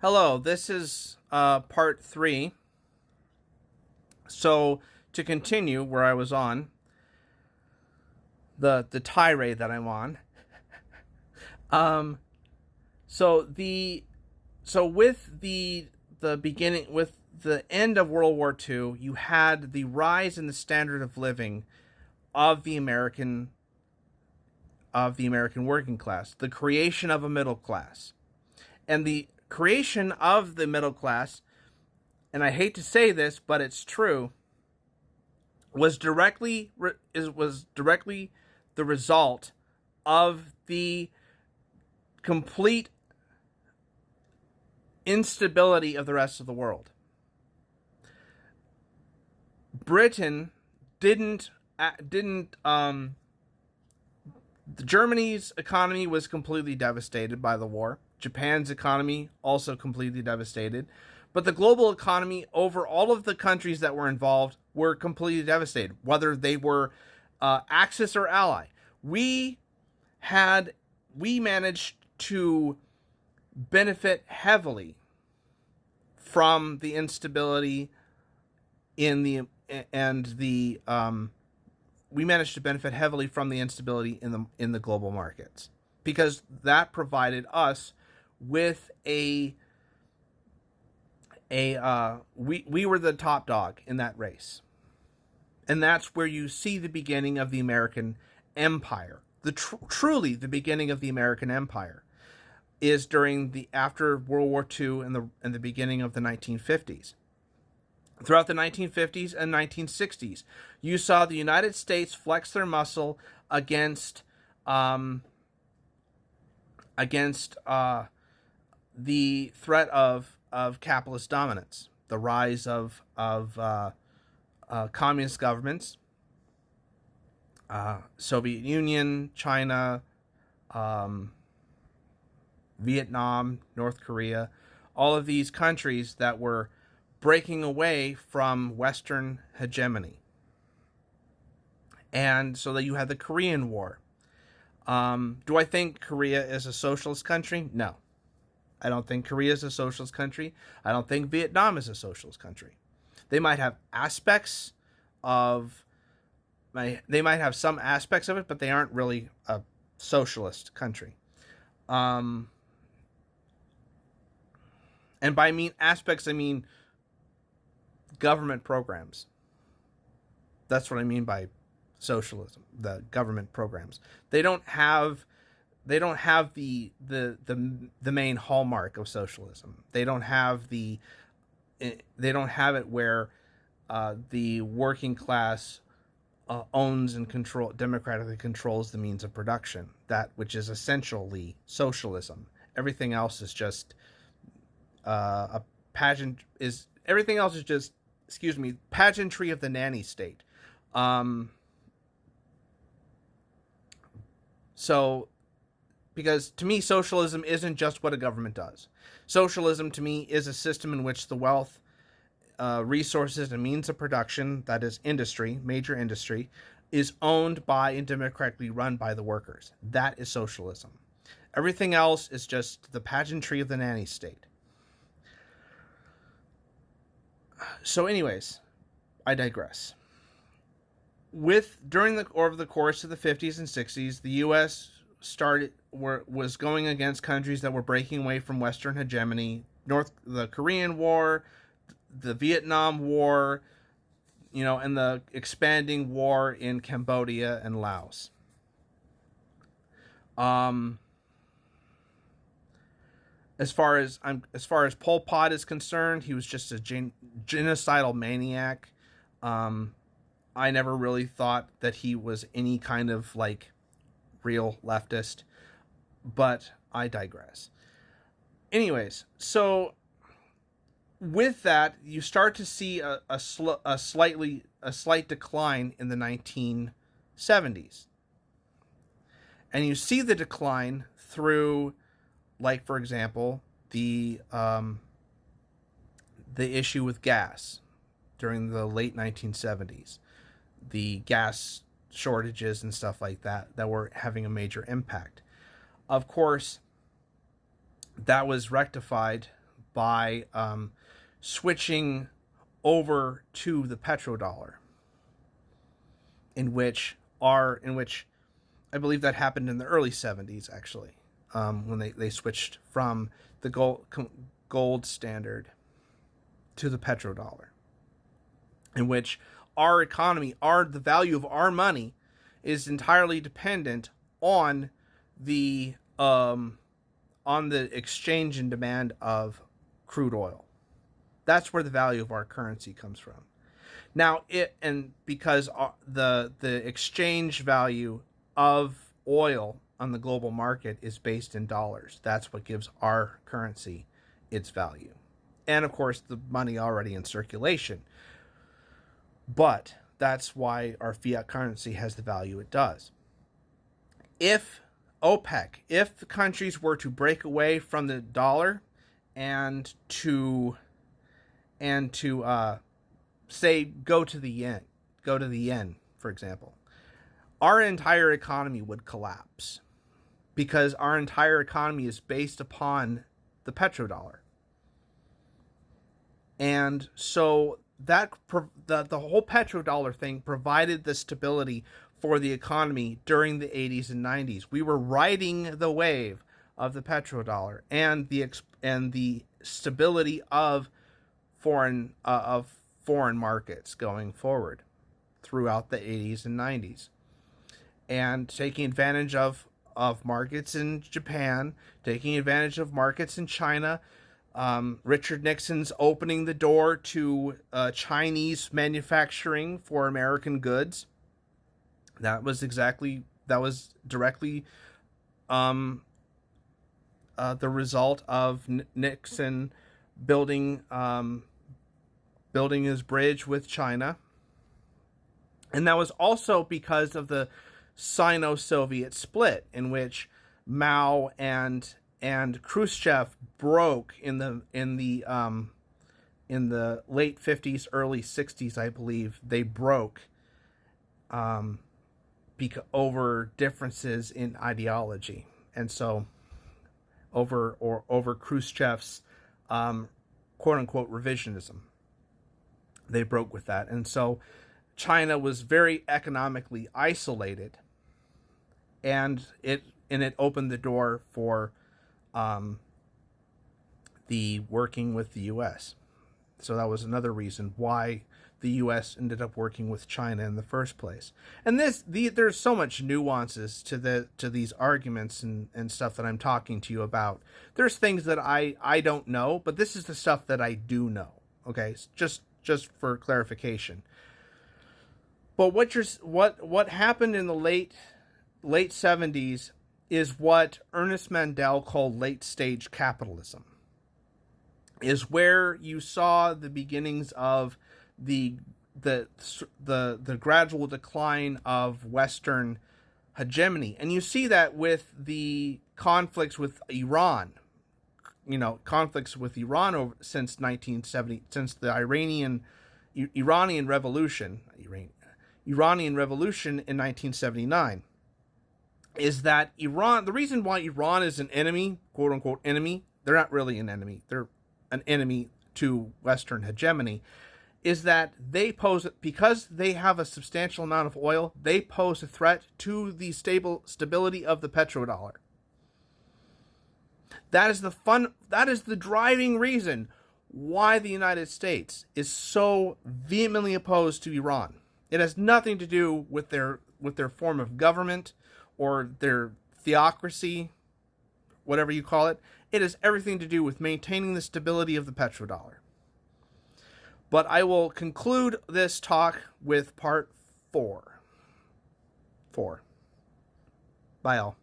Hello, this is part three. So to continue where I was on, the tirade that I'm on. Um, so the so with the beginning with the end of World War II, you had the rise in the standard of living of the American working class, the creation of a middle class, and the creation of the middle class. And I hate to say this, but it's true. Was directly the result of the complete instability of the rest of the world. Britain didn't Germany's economy was completely devastated by the war. Japan's economy also completely devastated. But the global economy over all of the countries that were involved were completely devastated, whether they were Axis or Ally. We managed to benefit heavily from the instability in the and the we managed to benefit heavily from the instability in the global markets, because that provided us with we were the top dog in that race. And that's where you see the beginning of the American empire. Truly the beginning of the American empire is during the after World War II and the beginning of the 1950s. Throughout the 1950s and 1960s, you saw the United States flex their muscle against the threat of capitalist dominance, the rise of communist governments, Soviet Union, China, Vietnam, North Korea, all of these countries that were breaking away from Western hegemony. And so that you had the Korean War. Do I think Korea is a socialist country? No. I don't think Korea is a socialist country. I don't think Vietnam is a socialist country. They might have aspects of they might have some aspects of it, but they aren't really a socialist country. And by aspects, I mean government programs. That's what I mean by socialism, the government programs. They don't have the main hallmark of socialism. They don't have it where the working class owns and democratically controls the means of production, that which is essentially socialism. Everything else is just a pageant. Everything else is just, pageantry of the nanny state. So, because to me, socialism isn't just what a government does. Socialism to me is a system in which the wealth, resources, and means of production, that is industry, major industry, is owned by and democratically run by the workers. That is socialism. Everything else is just the pageantry of the nanny state. So anyways, I digress. Over the course of the 50s and 60s, the U.S. was going against countries that were breaking away from Western hegemony. The Korean War, the Vietnam War, and the expanding war in Cambodia and Laos. As far as Pol Pot is concerned, he was just a genocidal maniac. I never really thought that he was any kind of real leftist, but I digress. Anyways, so with that, you start to see a slight decline in the 1970s, and you see the decline through, for example, the issue with gas during the late 1970s, the gas shortages and stuff like that were having a major impact. Of course, that was rectified by switching over to the petrodollar, in which I believe that happened in the early 70s, actually, when they switched from the gold standard to the petrodollar, in which our economy, the value of our money, is entirely dependent on the exchange and demand of crude oil. That's where the value of our currency comes from. Now, because the exchange value of oil on the global market is based in dollars, that's what gives our currency its value. And of course, the money already in circulation. But that's why our fiat currency has the value it does. If the countries were to break away from the dollar and to say go to the yen, for example, our entire economy would collapse, because our entire economy is based upon the petrodollar. And so that the whole petrodollar thing provided the stability for the economy during the 80s and 90s. We were riding the wave of the petrodollar and the stability of foreign markets going forward throughout the 80s and 90s, and taking advantage of markets in Japan, taking advantage of markets in China. Richard Nixon's opening the door to Chinese manufacturing for American goods. That was directly the result of Nixon building his bridge with China. And that was also because of the Sino-Soviet split, in which Mao and Khrushchev broke in the late 50s, early 60s, I believe. They broke over differences in ideology, and so over Khrushchev's quote unquote revisionism. They broke with that, and so China was very economically isolated, and it opened the door for the working with the U.S. So that was another reason why the U.S. ended up working with China in the first place. And there's so much nuances to these arguments and stuff that I'm talking to you about. There's things that I don't know, but this is the stuff that I do know. Okay, just for clarification. But what happened in the late 70s is what Ernest Mandel called late stage capitalism. Is where you saw the beginnings of the gradual decline of Western hegemony, and you see that with the conflicts with Iran. Conflicts with Iran since 1970, since the Iranian Revolution in 1979, is that Iran. The reason why Iran is an enemy, quote unquote enemy, they're not really an enemy. They're an enemy to Western hegemony, is that they pose, because they have a substantial amount of oil, they pose a threat to the stability of the petrodollar. That is the driving reason why the United States is so vehemently opposed to Iran. It has nothing to do with their form of government or their theocracy, whatever you call it. It has everything to do with maintaining the stability of the petrodollar. But I will conclude this talk with part 4. Bye all.